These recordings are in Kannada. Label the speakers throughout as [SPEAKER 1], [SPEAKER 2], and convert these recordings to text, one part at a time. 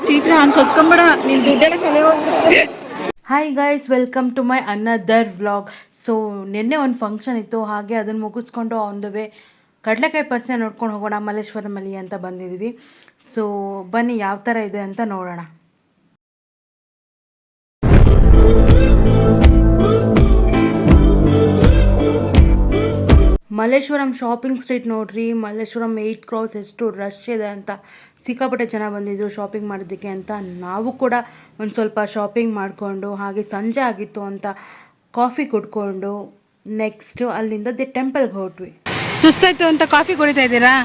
[SPEAKER 1] ಚೀತ್ರ ಹಂಗೆ ಕತ್ಕೊಂಬೇಡ, ನಿನ್ನ ದುಡ್ಡೆಲ್ಲ ಕಲೆ ಹೋಗ್ಬಿಡುತ್ತೆ.
[SPEAKER 2] Hi guys, welcome to my another vlog. So ನಿನ್ನೆ ಒಂದು ಫಂಕ್ಷನ್ ಇತ್ತು, ಹಾಗೆ ಅದನ್ನು ಮುಗಿಸ್ಕೊಂಡು ಆನ್ ದ ವೇ ಕಡಲೆಕಾಯಿ ಪರಿಸೆ ನೋಡ್ಕೊಂಡು ಹೋಗೋಣ ಮಲ್ಲೇಶ್ವರಮಲ್ಲಿ ಅಂತ ಬಂದಿದ್ವಿ. ಸೊ ಬನ್ನಿ ಯಾವ ಥರ ಇದೆ ಅಂತ ನೋಡೋಣ. ಮಲ್ಲೇಶ್ವರಂ ಶಾಪಿಂಗ್ ಸ್ಟ್ರೀಟ್ ನೋಡ್ರಿ. ಮಲ್ಲೇಶ್ವರಂ 8 ಕ್ರಾಸ್ ಎಷ್ಟು ರಶ್ ಇದೆ ಅಂತ. ಸಿಕ್ಕಾಪಟ್ಟೆ ಜನ ಬಂದಿದ್ರು ಶಾಪಿಂಗ್ ಮಾಡೋದಕ್ಕೆ ಅಂತ. ನಾವು ಕೂಡ ಒಂದು ಸ್ವಲ್ಪ ಶಾಪಿಂಗ್ ಮಾಡಿಕೊಂಡು, ಹಾಗೆ ಸಂಜೆ ಆಗಿತ್ತು ಅಂತ ಕಾಫಿ ಕುಡ್ಕೊಂಡು ನೆಕ್ಸ್ಟು ಅಲ್ಲಿಂದ ಟೆಂಪಲ್ಗೆ ಹೊರಟ್ವಿ. ಸುಸ್ತಾಯಿತು ಅಂತ ಕಾಫಿ ಕುಡಿತಾ ಇದ್ದೀರಾ?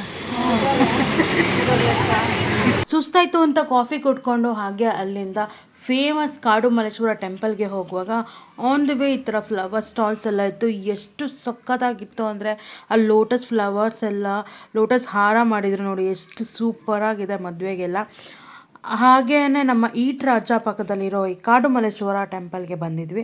[SPEAKER 2] ಸುಸ್ತಾಯಿತು ಅಂತ ಕಾಫಿ ಕುಡ್ಕೊಂಡು ಹಾಗೆ ಅಲ್ಲಿಂದ ಫೇಮಸ್ ಕಾಡು ಮಲ್ಲೇಶ್ವರ ಟೆಂಪಲ್ಗೆ ಹೋಗುವಾಗ ಆನ್ ದ ವೇ ಈ ಥರ ಫ್ಲವರ್ ಸ್ಟಾಲ್ಸ್ ಎಲ್ಲ ಇತ್ತು. ಎಷ್ಟು ಸಖತ್ತಾಗಿತ್ತು ಅಂದರೆ ಅಲ್ಲಿ ಲೋಟಸ್ ಫ್ಲವರ್ಸ್ ಎಲ್ಲ, ಲೋಟಸ್ ಹಾರ ಮಾಡಿದರು ನೋಡಿ, ಎಷ್ಟು ಸೂಪರಾಗಿದೆ ಮದುವೆಗೆಲ್ಲ. ಹಾಗೆಯೇ ನಮ್ಮ ಈಟ್ ರಾಜ ಪಕ್ಕದಲ್ಲಿರೋ ಈ ಕಾಡು ಮಲ್ಲೇಶ್ವರ ಟೆಂಪಲ್ಗೆ ಬಂದಿದ್ವಿ.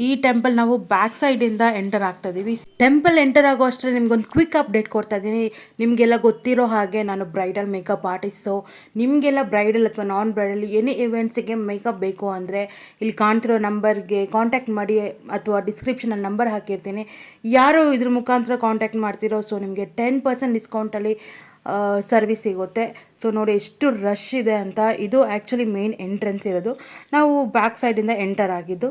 [SPEAKER 2] ಈ ಟೆಂಪಲ್ ನಾವು ಬ್ಯಾಕ್ ಸೈಡಿಂದ ಎಂಟರ್ ಆಗ್ತಾ ಇದ್ದೀವಿ. ಟೆಂಪಲ್ ಎಂಟರ್ ಆಗೋ ಅಷ್ಟೇ ನಿಮ್ಗೊಂದು ಕ್ವಿಕ್ ಅಪ್ಡೇಟ್ ಕೊಡ್ತಾ ಇದ್ದೀನಿ. ನಿಮಗೆಲ್ಲ ಗೊತ್ತಿರೋ ಹಾಗೆ ನಾನು ಬ್ರೈಡಲ್ ಮೇಕಪ್ ಆರ್ಟಿಸ್ಟ್. ಸೊ ನಿಮಗೆಲ್ಲ ಬ್ರೈಡಲ್ ಅಥವಾ ನಾನ್ ಬ್ರೈಡಲ್ ಎನಿ ಇವೆಂಟ್ಸಿಗೆ ಮೇಕಪ್ ಬೇಕು ಅಂದರೆ ಇಲ್ಲಿ ಕಾಣ್ತಿರೋ ನಂಬರ್ಗೆ ಕಾಂಟ್ಯಾಕ್ಟ್ ಮಾಡಿ, ಅಥವಾ ಡಿಸ್ಕ್ರಿಪ್ಷನಲ್ಲಿ ನಂಬರ್ ಹಾಕಿರ್ತೀನಿ. ಯಾರು ಇದ್ರ ಮುಖಾಂತರ ಕಾಂಟ್ಯಾಕ್ಟ್ ಮಾಡ್ತಿರೋ ಸೊ ನಿಮಗೆ 10% ಡಿಸ್ಕೌಂಟಲ್ಲಿ ಸರ್ವಿಸ್ ಸಿಗುತ್ತೆ. ಸೊ ನೋಡಿ ಎಷ್ಟು ರಶ್ ಇದೆ ಅಂತ. ಇದು ಆ್ಯಕ್ಚುಲಿ ಮೇನ್ ಎಂಟ್ರೆನ್ಸ್ ಇರೋದು. ನಾವು ಬ್ಯಾಕ್ ಸೈಡಿಂದ ಎಂಟರ್ ಆಗಿದ್ದು.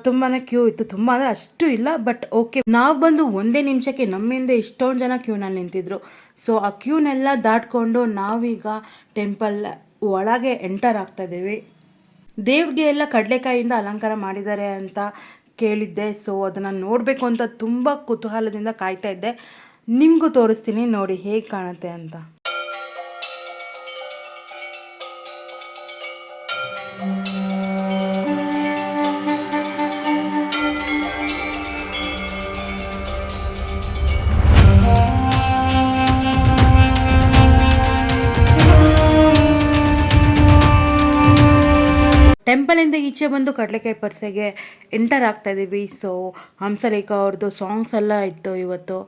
[SPEAKER 2] ತುಂಬಾ ಕ್ಯೂ ಇತ್ತು. ತುಂಬ ಅಂದರೆ ಅಷ್ಟು ಇಲ್ಲ, ಬಟ್ ಓಕೆ. ನಾವು ಬಂದು ಒಂದೇ ನಿಮಿಷಕ್ಕೆ ನಮ್ಮಿಂದ ಇಷ್ಟೊಂದು ಜನ ಕ್ಯೂನಲ್ಲಿ ನಿಂತಿದ್ರು. ಸೊ ಆ ಕ್ಯೂನೆಲ್ಲ ದಾಟ್ಕೊಂಡು ನಾವೀಗ ಟೆಂಪಲ್ ಒಳಗೆ ಎಂಟರ್ ಆಗ್ತಾ ಇದ್ದೀವಿ. ದೇವ್ರಿಗೆ ಎಲ್ಲ ಕಡಲೆಕಾಯಿಂದ ಅಲಂಕಾರ ಮಾಡಿದ್ದಾರೆ ಅಂತ ಕೇಳಿದ್ದೆ. ಸೊ ಅದನ್ನು ನೋಡಬೇಕು ಅಂತ ತುಂಬ ಕುತೂಹಲದಿಂದ ಕಾಯ್ತಾ ಇದ್ದೆ. ನಿಮಗೂ ತೋರಿಸ್ತೀನಿ ನೋಡಿ ಹೇಗೆ ಕಾಣುತ್ತೆ ಅಂತ. ಟೆಂಪಲಿಂದ ಈಚೆ ಬಂದು ಕಡಲೆಕಾಯಿ ಪರಿಸೆಗೆ ಎಂಟರ್ ಆಗ್ತಾ ಇದ್ದೀವಿ. ಸೊ ಹಂಸಲೇಖ ಅವ್ರದ್ದು ಸಾಂಗ್ಸ್ ಎಲ್ಲ ಇತ್ತು ಇವತ್ತು.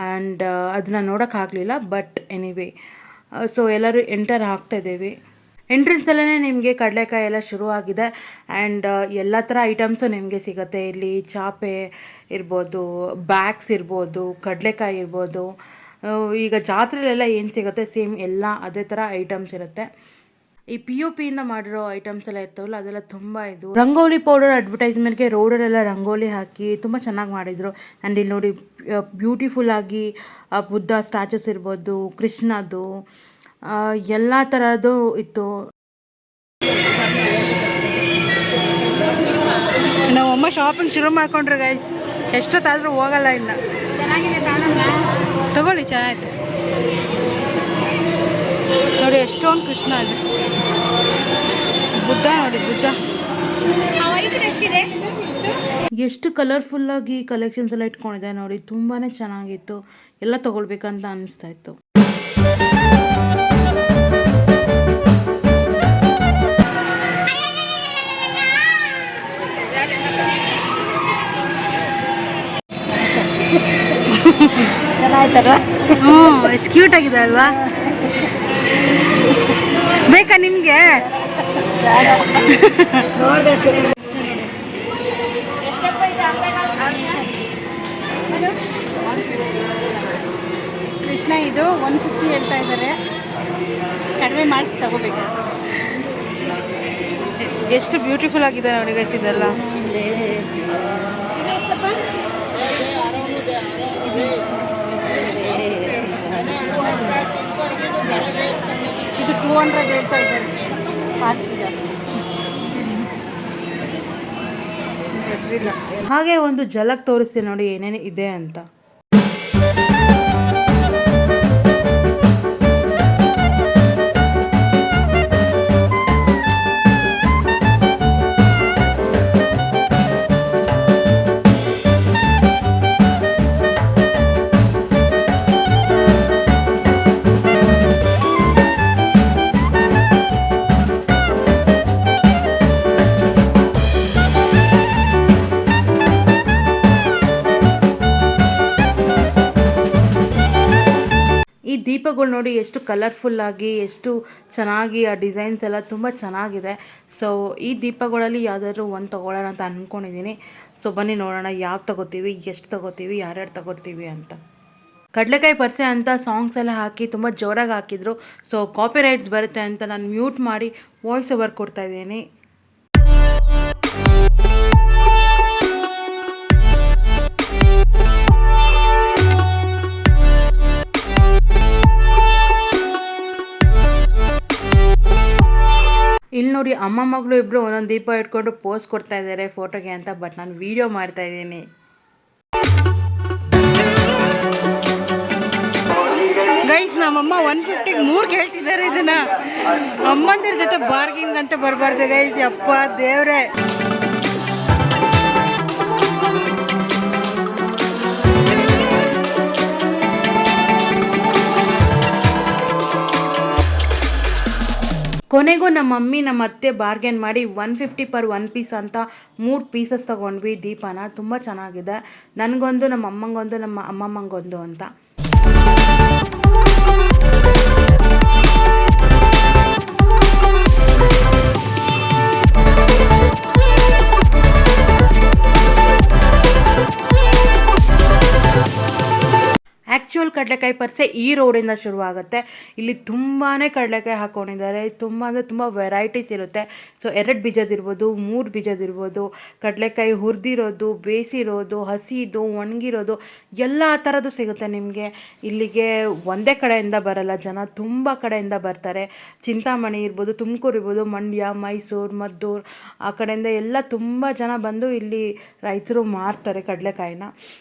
[SPEAKER 2] ಆ್ಯಂಡ್ ಅದನ್ನು ನೋಡೋಕ್ಕಾಗಲಿಲ್ಲ, ಬಟ್ ಎನಿವೇ ಸೊ ಎಲ್ಲರೂ ಎಂಟರ್ ಆಗ್ತಾಯಿದ್ದೀವಿ. ಎಂಟ್ರೆನ್ಸಲ್ಲೇ ನಿಮಗೆ ಕಡಲೆಕಾಯಿ ಎಲ್ಲ ಶುರುವಾಗಿದೆ. ಆ್ಯಂಡ್ ಎಲ್ಲ ಥರ ಐಟಮ್ಸು ನಿಮಗೆ ಸಿಗುತ್ತೆ ಇಲ್ಲಿ. ಚಾಪೆ ಇರ್ಬೋದು, ಬ್ಯಾಗ್ಸ್ ಇರ್ಬೋದು, ಕಡಲೆಕಾಯಿ ಇರ್ಬೋದು. ಈಗ ಜಾತ್ರೆಲೆಲ್ಲ ಏನು ಸಿಗುತ್ತೆ ಸೇಮ್ ಎಲ್ಲ ಅದೇ ಥರ ಐಟಮ್ಸ್ ಇರುತ್ತೆ. ಈ POPಯಿಂದ ಮಾಡಿರೋ ಐಟಮ್ಸ್ ಎಲ್ಲ ಇರ್ತಾವಲ್ಲ, ಅದೆಲ್ಲ ತುಂಬ ಇದು. ರಂಗೋಲಿ ಪೌಡರ್ ಅಡ್ವರ್ಟೈಸ್ಮೆಂಟ್ಗೆ ರೋಡಲ್ಲೆಲ್ಲ ರಂಗೋಲಿ ಹಾಕಿ ತುಂಬ ಚೆನ್ನಾಗಿ ಮಾಡಿದರು. ಆ್ಯಂಡ್ ಇಲ್ಲಿ ನೋಡಿ ಬ್ಯೂಟಿಫುಲ್ಲಾಗಿ ಬುದ್ಧ ಸ್ಟ್ಯಾಚುಸ್ ಇರ್ಬೋದು, ಕೃಷ್ಣದು ಎಲ್ಲ ಥರದ್ದು ಇತ್ತು. ನಾವಮ್ಮ ಶಾಪಿಂಗ್ ಶುರು ಮಾಡ್ಕೊಂಡ್ರೆ ಗೈಸ್, ಎಷ್ಟೊತ್ತಾದರೂ ಹೋಗಲ್ಲ ಇನ್ನು. ತಗೊಳ್ಳಿ, ಚೆನ್ನಾಗಿದೆ ನೋಡಿ. ಎಷ್ಟೊಂದು ಕೃಷ್ಣ ಇದೆ. ಬುದ್ಧ ನೋಡಿ, ಬುದ್ಧ ಎಷ್ಟು ಕಲರ್ಫುಲ್ಲಾಗಿ ಕಲೆಕ್ಷನ್ಸ್ ಎಲ್ಲ ಇಟ್ಕೊಂಡಿದೆ ನೋಡಿ. ತುಂಬಾ ಚೆನ್ನಾಗಿತ್ತು. ಎಲ್ಲ ತೊಗೊಳ್ಬೇಕಂತ ಅನ್ನಿಸ್ತಾ ಇತ್ತು. ಚೆನ್ನಾಯ್ತಲ್ವಾ? ಹ್ಞೂ, ಎಷ್ಟು ಕ್ಯೂಟ್ ಆಗಿದೆ ಅಲ್ವಾ? ಬೇಕಾ ನಿಮಗೆ? ಕೃಷ್ಣ ಇದು 150 ಹೇಳ್ತಾ ಇದ್ದಾರೆ. ಕಡಿಮೆ ಮಾಡಿಸಿ ತಗೋಬೇಕು. ಎಷ್ಟು ಬ್ಯೂಟಿಫುಲ್ ಆಗಿದೆ ನೋಡಿ ಗೈಸ್ ಇದೆಲ್ಲ. ಇದು 200 ಹೇಳ್ತಾ ಇದ್ದಾರೆ. ಕಾಸ್ಟ್ ಜಾಸ್ತಿ. ಹಾಗೆ ಒಂದು ಜಲಕ್ ತೋರಿಸ್ತೀನಿ ನೋಡಿ ಏನೇನು ಇದೆ ಅಂತ. ದೀಪಗಳು ನೋಡಿ ಎಷ್ಟು ಕಲರ್ಫುಲ್ಲಾಗಿ ಎಷ್ಟು ಚೆನ್ನಾಗಿ ಆ ಡಿಸೈನ್ಸ್ ಎಲ್ಲ ತುಂಬ ಚೆನ್ನಾಗಿದೆ. ಸೊ ಈ ದೀಪಗಳಲ್ಲಿ ಯಾವುದಾದ್ರೂ ಒಂದು ತೊಗೊಳ್ಳೋಣ ಅಂತ ಅಂದ್ಕೊಂಡಿದ್ದೀನಿ. ಸೊ ಬನ್ನಿ ನೋಡೋಣ ಯಾವ್ದು ತೊಗೋತೀವಿ, ಎಷ್ಟು ತೊಗೋತೀವಿ, ಯಾರ್ಯಾರು ತೊಗೊಳ್ತೀವಿ ಅಂತ. ಕಡಲೆಕಾಯಿ ಪರ್ಸೆ ಅಂತ ಸಾಂಗ್ಸ್ ಎಲ್ಲ ಹಾಕಿ ತುಂಬ ಜೋರಾಗಿ ಹಾಕಿದ್ರು. ಸೊ ಕಾಪಿ ರೈಟ್ಸ್ ಬರುತ್ತೆ ಅಂತ ನಾನು ಮ್ಯೂಟ್ ಮಾಡಿ ವಾಯ್ಸ್ ಓವರ್ ಕೊಡ್ತಾಯಿದ್ದೀನಿ. ಇಲ್ಲಿ ನೋಡಿ ಅಮ್ಮ ಮಗಳು ಇಬ್ಬರು ಒಂದೊಂದು ದೀಪ ಇಟ್ಕೊಂಡು ಪೋಸ್ ಕೊಡ್ತಾ ಇದ್ದಾರೆ ಫೋಟೋಗೆ ಅಂತ. ಬಟ್ ನಾನು ವೀಡಿಯೋ ಮಾಡ್ತಾ ಇದ್ದೀನಿ.
[SPEAKER 1] ಗೈಸ್ ನಮ್ಮಮ್ಮ 150ಗೆ 3 ಕೇಳ್ತಿದ್ದಾರೆ. ಇದನ್ನ ಅಮ್ಮಂದಿರ ಜೊತೆ ಬಾರ್ಗಿಂಗ್ ಅಂತ ಬರಬಾರ್ದು ಗೈಸ್. ಯಪ್ಪ ದೇವ್ರೆ.
[SPEAKER 2] ಕೊನೆಗೂ ನಮ್ಮ ಮಮ್ಮಿ ನಮ್ಮ ಅತ್ತೆ ಬಾರ್ಗೇನ್ ಮಾಡಿ 150 ಪರ್ 1 ಪೀಸ್ ಅಂತ 3 ಪೀಸಸ್ ತೊಗೊಂಡ್ವಿ ದೀಪನ. ತುಂಬ ಚೆನ್ನಾಗಿದೆ. ನನಗೊಂದು, ನಮ್ಮ ಅಮ್ಮಂಗೊಂದು, ನಮ್ಮ ಅಮ್ಮಮ್ಮಂಗೊಂದು ಅಂತ. ಆ್ಯಕ್ಚುಯಲ್ ಕಡಲೆಕಾಯಿ ಪರ್ಸೆ ಈ ರೋಡಿಂದ ಶುರುವಾಗುತ್ತೆ. ಇಲ್ಲಿ ತುಂಬಾ ಕಡಲೆಕಾಯಿ ಹಾಕ್ಕೊಂಡಿದ್ದಾರೆ. ತುಂಬ ಅಂದರೆ ತುಂಬ ವೆರೈಟೀಸ್ ಇರುತ್ತೆ. ಸೊ 2 ಬೀಜದಿರ್ಬೋದು, 3 ಬೀಜದಿರ್ಬೋದು, ಕಡಲೆಕಾಯಿ ಹುರಿದಿರೋದು, ಬೇಯಿಸಿರೋದು, ಹಸಿದು, ಒಣಗಿರೋದು ಎಲ್ಲ ಥರದ್ದು ಸಿಗುತ್ತೆ ನಿಮಗೆ. ಇಲ್ಲಿಗೆ ಒಂದೇ ಕಡೆಯಿಂದ ಬರಲ್ಲ ಜನ, ತುಂಬ ಕಡೆಯಿಂದ ಬರ್ತಾರೆ. ಚಿಂತಾಮಣಿ ಇರ್ಬೋದು, ತುಮಕೂರು ಇರ್ಬೋದು, ಮಂಡ್ಯ, ಮೈಸೂರು, ಮದ್ದೂರು ಆ ಕಡೆಯಿಂದ ಎಲ್ಲ ತುಂಬ ಜನ ಬಂದು ಇಲ್ಲಿ ರೈತರು ಮಾರ್ತಾರೆ ಕಡಲೆಕಾಯಿನ.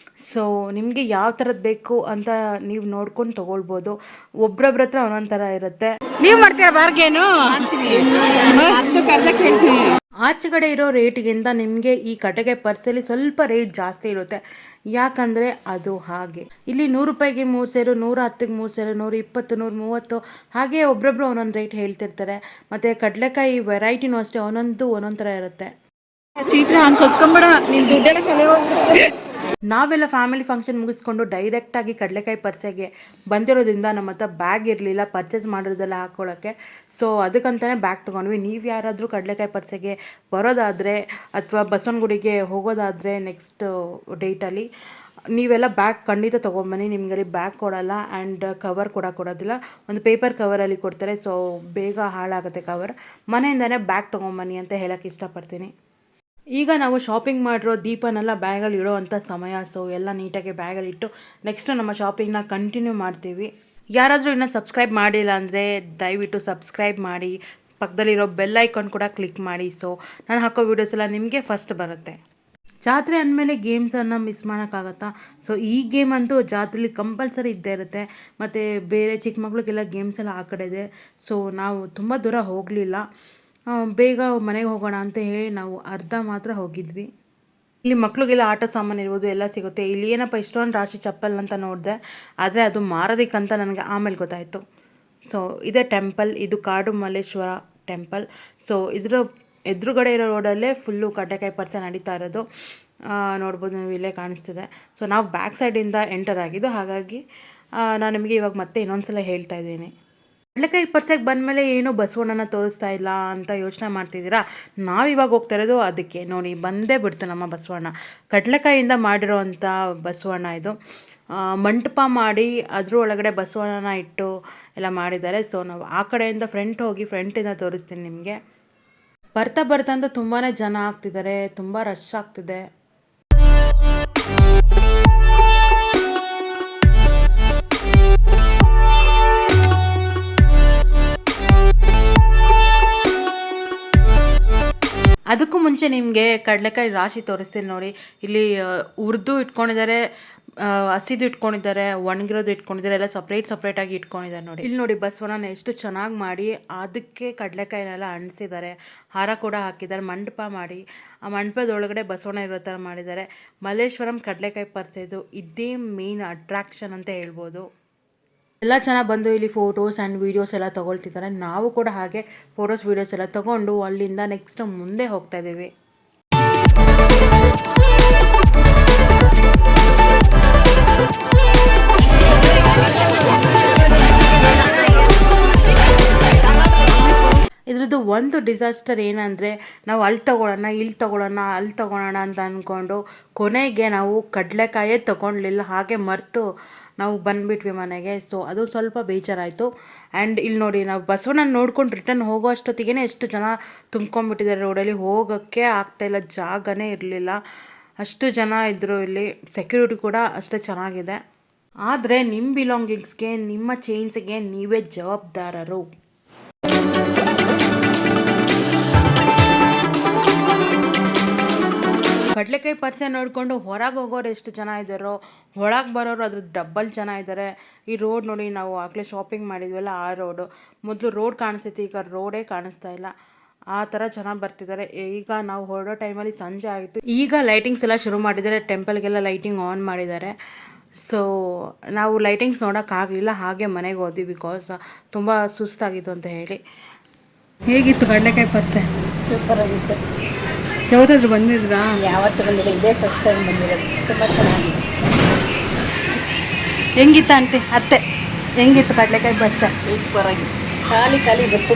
[SPEAKER 2] ಸೊ ನಿಮಗೆ ಯಾವ ಥರದ್ದು ಬೇಕು ಅಂತ ನೀವು ನೋಡ್ಕೊಂಡು ತೊಗೊಳ್ಬೋದು. ಒಬ್ರೊಬ್ರ ಹತ್ರ ಒಂದೊಂದು ಥರ ಇರುತ್ತೆ.
[SPEAKER 1] ನೀವು ಮಾಡ್ತೀರಾ ಬಾರ್ಗೇನು?
[SPEAKER 2] ಆಚೆ ಕಡೆ ಇರೋ ರೇಟಿಗಿಂತ ನಿಮಗೆ ಈ ಕಡಲೆಕಾಯಿ ಪರ್ಸಲ್ಲಿ ಸ್ವಲ್ಪ ರೇಟ್ ಜಾಸ್ತಿ ಇರುತ್ತೆ. ಯಾಕಂದರೆ ಅದು ಹಾಗೆ. ಇಲ್ಲಿ 100 ರೂಪಾಯಿಗೆ 3 ಸೇರು, 110ಗೆ 3 ಸೇರು, 120, 130 ಹಾಗೆ ಒಬ್ರೊಬ್ರು ಒಂದೊಂದು ರೇಟ್ ಹೇಳ್ತಿರ್ತಾರೆ. ಮತ್ತು ಕಡಲೆಕಾಯಿ ವೆರೈಟಿನೂ ಅಷ್ಟೇ ಒಂದೊಂದು ಥರ ಇರುತ್ತೆ.
[SPEAKER 1] ಚೈತ್ರ ಹಂಗೆ ಕಲ್ತ್ಕೊಂಬೇಡ, ನಿನ್ನ ದುಡ್ಡೆಲ್ಲ ಕಲೆ ಹೋಗ್ಬಿಡುತ್ತೆ.
[SPEAKER 2] ನಾವೆಲ್ಲ ಫ್ಯಾಮಿಲಿ ಫಂಕ್ಷನ್ ಮುಗಿಸ್ಕೊಂಡು ಡೈರೆಕ್ಟಾಗಿ ಕಡಲೆಕಾಯಿ ಪರ್ಸೆಗೆ ಬಂದಿರೋದ್ರಿಂದ ನಮ್ಮ ಹತ್ರ ಬ್ಯಾಗ್ ಇರಲಿಲ್ಲ ಪರ್ಚೇಸ್ ಮಾಡೋದೆಲ್ಲ ಹಾಕ್ಕೊಳ್ಳೋಕ್ಕೆ. ಸೊ ಅದಕ್ಕಂತಲೇ ಬ್ಯಾಗ್ ತೊಗೊಂಡ್ವಿ. ನೀವು ಯಾರಾದರೂ ಕಡಲೆಕಾಯಿ ಪರ್ಸೆಗೆ ಬರೋದಾದರೆ ಅಥವಾ ಬಸವನಗುಡಿಗೆ ಹೋಗೋದಾದರೆ ನೆಕ್ಸ್ಟ್ ಡೇಟಲ್ಲಿ ನೀವೆಲ್ಲ ಬ್ಯಾಗ್ ಖಂಡಿತ ತೊಗೊಂಬನ್ನಿ. ನಿಮಗಲ್ಲಿ ಬ್ಯಾಗ್ ಕೊಡೋಲ್ಲ ಆ್ಯಂಡ್ ಕವರ್ ಕೂಡ ಕೊಡೋದಿಲ್ಲ. ಒಂದು ಪೇಪರ್ ಕವರಲ್ಲಿ ಕೊಡ್ತಾರೆ. ಸೊ ಬೇಗ ಹಾಳಾಗುತ್ತೆ ಕವರ್. ಮನೆಯಿಂದನೇ ಬ್ಯಾಗ್ ತೊಗೊಂಬನ್ನಿ ಅಂತ ಹೇಳೋಕ್ಕೆ ಇಷ್ಟಪಡ್ತೀನಿ. ಈಗ ನಾವು ಶಾಪಿಂಗ್ ಮಾಡಿರೋ ದೀಪನೆಲ್ಲ ಬ್ಯಾಗಲ್ಲಿ ಇಡೋ ಅಂಥ ಸಮಯ. ಸೊ ಎಲ್ಲ ನೀಟಾಗಿ ಬ್ಯಾಗಲ್ಲಿ ಇಟ್ಟು ನೆಕ್ಸ್ಟು ನಮ್ಮ ಶಾಪಿಂಗ್ನ ಕಂಟಿನ್ಯೂ ಮಾಡ್ತೀವಿ. ಯಾರಾದರೂ ಇನ್ನೂ ಸಬ್ಸ್ಕ್ರೈಬ್ ಮಾಡಿಲ್ಲ ಅಂದರೆ ದಯವಿಟ್ಟು ಸಬ್ಸ್ಕ್ರೈಬ್ ಮಾಡಿ, ಪಕ್ಕದಲ್ಲಿರೋ ಬೆಲ್ ಐಕಾನ್ ಕೂಡ ಕ್ಲಿಕ್ ಮಾಡಿ. ಸೊ ನಾನು ಹಾಕೋ ವೀಡಿಯೋಸ್ ಎಲ್ಲ ನಿಮಗೆ ಫಸ್ಟ್ ಬರುತ್ತೆ. ಜಾತ್ರೆ ಅಂದಮೇಲೆ ಗೇಮ್ಸನ್ನು ಮಿಸ್ ಮಾಡೋಕ್ಕಾಗತ್ತಾ? ಸೊ ಈ ಗೇಮ್ ಅಂತೂ ಜಾತ್ರೆಲಿ ಕಂಪಲ್ಸರಿ ಇದ್ದೇ ಇರುತ್ತೆ. ಮತ್ತು ಬೇರೆ ಚಿಕ್ಕ ಮಕ್ಳಿಗೆಲ್ಲ ಗೇಮ್ಸ್ ಎಲ್ಲ ಆ ಕಡೆ ಇದೆ. ಸೊ ನಾವು ತುಂಬ ದೂರ ಹೋಗಲಿಲ್ಲ, ಬೇಗ ಮನೆಗೆ ಹೋಗೋಣ ಅಂತ ಹೇಳಿ ನಾವು ಅರ್ಧ ಮಾತ್ರ ಹೋಗಿದ್ವಿ. ಇಲ್ಲಿ ಮಕ್ಳಿಗೆಲ್ಲ ಆಟ ಸಾಮಾನು ಇರ್ಬೋದು ಎಲ್ಲ ಸಿಗುತ್ತೆ. ಇಲ್ಲಿ ಏನಪ್ಪ ಇಷ್ಟೊಂದು ರಾಶಿ ಚಪ್ಪಲ್ ಅಂತ ನೋಡಿದೆ, ಆದರೆ ಅದು ಮಾರೋದಕ್ಕಂತ ನನಗೆ ಆಮೇಲೆ ಗೊತ್ತಾಯಿತು. ಸೊ ಇದೇ ಟೆಂಪಲ್, ಇದು ಕಾಡು ಮಲ್ಲೇಶ್ವರ ಟೆಂಪಲ್. ಸೊ ಇದರ ಎದುರುಗಡೆ ಇರೋ ರೋಡಲ್ಲೇ ಫುಲ್ಲು ಕಡಲೆಕಾಯಿ ಪರ್ಸೆ ನಡೀತಾ ಇರೋದು ನೋಡ್ಬೋದು. ನೀವು ಇಲ್ಲೇ ಕಾಣಿಸ್ತಿದೆ. ಸೊ ನಾವು ಬ್ಯಾಕ್ ಸೈಡಿಂದ ಎಂಟರ್ ಆಗಿದ್ದು, ಹಾಗಾಗಿ ನಾನು ನಿಮಗೆ ಇವಾಗ ಮತ್ತೆ ಇನ್ನೊಂದು ಸಲ ಹೇಳ್ತಾ ಇದ್ದೀನಿ. ಕಡಲೆಕಾಯಿ ಪರ್ಸೆಗೆ ಬಂದಮೇಲೆ ಏನೂ ಬಸವಣ್ಣನ ತೋರಿಸ್ತಾ ಇಲ್ಲ ಅಂತ ಯೋಚನೆ ಮಾಡ್ತಿದ್ದೀರಾ? ನಾವಿವಾಗ ಹೋಗ್ತಾ ಇರೋದು ಅದಕ್ಕೆ. ನೋಡಿ ಬಂದೇ ಬಿಡ್ತು ನಮ್ಮ ಬಸವಣ್ಣ. ಕಡಲೆಕಾಯಿಯಿಂದ ಮಾಡಿರೋ ಅಂಥ ಬಸವಣ್ಣ ಇದು. ಮಂಟಪ ಮಾಡಿ ಅದ್ರ ಒಳಗಡೆ ಬಸವಣ್ಣನ ಇಟ್ಟು ಎಲ್ಲ ಮಾಡಿದ್ದಾರೆ. ಸೊ ನಾವು ಆ ಕಡೆಯಿಂದ ಫ್ರಂಟಿಂದ ತೋರಿಸ್ತೀನಿ ನಿಮಗೆ. ಬರ್ತಾ ಅಂತ ತುಂಬಾ ಜನ ಆಗ್ತಿದ್ದಾರೆ, ತುಂಬ ರಶ್ ಆಗ್ತಿದೆ. ಅದಕ್ಕೂ ಮುಂಚೆ ನಿಮಗೆ ಕಡಲೆಕಾಯಿ ರಾಶಿ ತೋರಿಸ್ತೀನಿ ನೋಡಿ. ಇಲ್ಲಿ ಹುರಿದು ಇಟ್ಕೊಂಡಿದ್ದಾರೆ, ಹಸಿದು ಇಟ್ಕೊಂಡಿದ್ದಾರೆ, ಒಣಗಿರೋದು ಇಟ್ಕೊಂಡಿದ್ದಾರೆ, ಎಲ್ಲ ಸಪ್ರೇಟಾಗಿ ಇಟ್ಕೊಂಡಿದ್ದಾರೆ ನೋಡಿ. ಇಲ್ಲಿ ನೋಡಿ ಬಸವಣ್ಣನ ಎಷ್ಟು ಚೆನ್ನಾಗಿ ಮಾಡಿ ಅದಕ್ಕೆ ಕಡಲೆಕಾಯಿನೆಲ್ಲ ಅಂಟಿಸಿದ್ದಾರೆ, ಹಾರ ಕೂಡ ಹಾಕಿದ್ದಾರೆ, ಮಂಟಪ ಮಾಡಿ ಆ ಮಂಟಪದೊಳಗಡೆ ಬಸವಣ್ಣ ಇರೋ ಥರ ಮಾಡಿದ್ದಾರೆ. ಮಲ್ಲೇಶ್ವರಂ ಕಡಲೆಕಾಯಿ ಪರ್ಸೆದು ಇದೇ ಮೇನ್ ಅಟ್ರಾಕ್ಷನ್ ಅಂತ ಹೇಳ್ಬೋದು. ಎಲ್ಲ ಚೆನ್ನಾಗಿ ಬಂದು ಇಲ್ಲಿ ಫೋಟೋಸ್ ಆ್ಯಂಡ್ ವೀಡಿಯೋಸ್ ಎಲ್ಲ ತೊಗೊಳ್ತಿದ್ದಾರೆ. ನಾವು ಕೂಡ ಹಾಗೆ ಫೋಟೋಸ್ ವೀಡಿಯೋಸ್ ಎಲ್ಲ ತೊಗೊಂಡು ಅಲ್ಲಿಂದ ನೆಕ್ಸ್ಟ್ ಮುಂದೆ ಹೋಗ್ತಾ ಇದ್ದೀವಿ. ಇದ್ರದ್ದು ಒಂದು ಡಿಸಾಸ್ಟರ್ ಏನಂದರೆ ನಾವು ಅಲ್ಲಿ ತಗೊಳ್ಳೋಣ ಅಂತ ಅಂದ್ಕೊಂಡು ಕೊನೆಗೆ ನಾವು ಕಡಲೆಕಾಯೇ ತೊಗೊಳ್ಲಿಲ್ಲ, ಹಾಗೆ ಮರೆತು ನಾವು ಬಂದುಬಿಟ್ವಿ ಮನೆಗೆ. ಸೊ ಅದು ಸ್ವಲ್ಪ ಬೇಜಾರಾಯಿತು. ಆ್ಯಂಡ್ ಇಲ್ಲಿ ನೋಡಿ, ನಾವು ಬಸವಣ್ಣನ ನೋಡ್ಕೊಂಡು ರಿಟರ್ನ್ ಹೋಗೋ ಅಷ್ಟೊತ್ತಿಗೆ ಎಷ್ಟು ಜನ ತುಂಬ್ಕೊಂಡ್ಬಿಟ್ಟಿದ್ದಾರೆ ರೋಡಲ್ಲಿ, ಹೋಗೋಕ್ಕೆ ಆಗ್ತಾಯಿಲ್ಲ, ಜಾಗನೇ ಇರಲಿಲ್ಲ, ಅಷ್ಟು ಜನ ಇದ್ದರು. ಇಲ್ಲಿ ಸೆಕ್ಯೂರಿಟಿ ಕೂಡ ಅಷ್ಟೇ ಚೆನ್ನಾಗಿದೆ. ಆದರೆ ನಿಮ್ಮ ಬಿಲಾಂಗಿಂಗ್ಸ್ಗೆ, ನಿಮ್ಮ ಚೈನ್ಸ್ಗೆ ನೀವೇ ಜವಾಬ್ದಾರರು. ಕಡಲೆಕಾಯಿ ಪರ್ಸೆ ನೋಡಿಕೊಂಡು ಹೊರಗೆ ಹೋಗೋರು ಎಷ್ಟು ಜನ ಇದ್ದಾರೋ, ಒಳಗೆ ಬರೋರು ಅದ್ರ ಡಬ್ಬಲ್ ಜನ ಇದ್ದಾರೆ. ಈ ರೋಡ್ ನೋಡಿ, ನಾವು ಆಗಲೇ ಶಾಪಿಂಗ್ ಮಾಡಿದ್ವಲ್ಲ ಆ ರೋಡು, ಮೊದಲು ರೋಡ್ ಕಾಣಿಸ್ತೈತಿ, ಈಗ ರೋಡೇ ಕಾಣಿಸ್ತಾ ಇಲ್ಲ, ಆ ಥರ ಜನ ಬರ್ತಿದ್ದಾರೆ. ಈಗ ನಾವು ಹೊರಡೋ ಟೈಮಲ್ಲಿ ಸಂಜೆ ಆಗಿತ್ತು. ಈಗ ಲೈಟಿಂಗ್ಸ್ ಎಲ್ಲ ಶುರು ಮಾಡಿದ್ದಾರೆ, ಟೆಂಪಲ್ಗೆಲ್ಲ ಲೈಟಿಂಗ್ ಆನ್ ಮಾಡಿದ್ದಾರೆ. ಸೊ ನಾವು ಲೈಟಿಂಗ್ಸ್ ನೋಡೋಕ್ಕಾಗಲಿಲ್ಲ, ಹಾಗೆ ಮನೆಗೆ ಹೋದ್ವಿ, ಬಿಕಾಸ್ ತುಂಬ ಸುಸ್ತಾಗಿತ್ತು ಅಂತ ಹೇಳಿ.
[SPEAKER 1] ಹೇಗಿತ್ತು ಕಡಲೆಕಾಯಿ ಪರ್ಸೆ?
[SPEAKER 3] ಸೂಪರಾಗಿತ್ತು.
[SPEAKER 1] ಯಾವತ್ತಾದ್ರೂ ಬಂದಿದ್ರಾ?
[SPEAKER 3] ಯಾವತ್ತೂ ಬಂದಿಲ್ಲ, ಇದೇ ಫಸ್ಟ್ ಟೈಮ್ ಬಂದಿರೋದು. ತುಂಬ ಚೆನ್ನಾಗಿದೆ.
[SPEAKER 1] ಹೆಂಗಿತ್ತ ಆಂಟಿ, ಅತ್ತೆ ಹೆಂಗಿತ್ತು ಕಡಲೆಕಾಯಿ ಪರ್ಸೆ?
[SPEAKER 3] ಸೂಪರಾಗಿತ್ತು. ಖಾಲಿ ಬಸ್ಸು.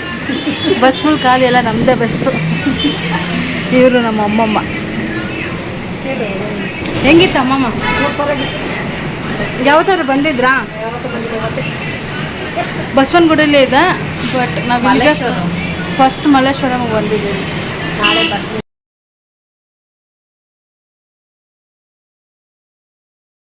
[SPEAKER 1] ಬಸ್ ಫುಲ್ ಖಾಲಿ, ಎಲ್ಲ ನಮ್ಮದೇ ಬಸ್ಸು. ಇವರು ನಮ್ಮ ಅಮ್ಮಮ್ಮ. ಹೆಂಗಿತ್ತು ಅಮ್ಮಮ್ಮ?
[SPEAKER 3] ಸೂಪರಾಗಿತ್ತು.
[SPEAKER 1] ಯಾವತ್ತಾದ್ರೂ ಬಂದಿದ್ರಾ?
[SPEAKER 3] ಯಾವತ್ತೂ ಬಂದಿಲ್ಲ. ಮತ್ತೆ
[SPEAKER 1] ಬಸವನಗುಡಿಲೇ ಇದೆ, ಬಟ್ ನಾವು
[SPEAKER 3] ಮಲ್ಲೇಶ್ವರ.
[SPEAKER 1] ಫಸ್ಟ್ ಮಲ್ಲೇಶ್ವರಮ್ಗೆ ಬಂದಿದ್ದೀವಿ.
[SPEAKER 3] ನಾಳೆ ಬರ್ತೀವಿ.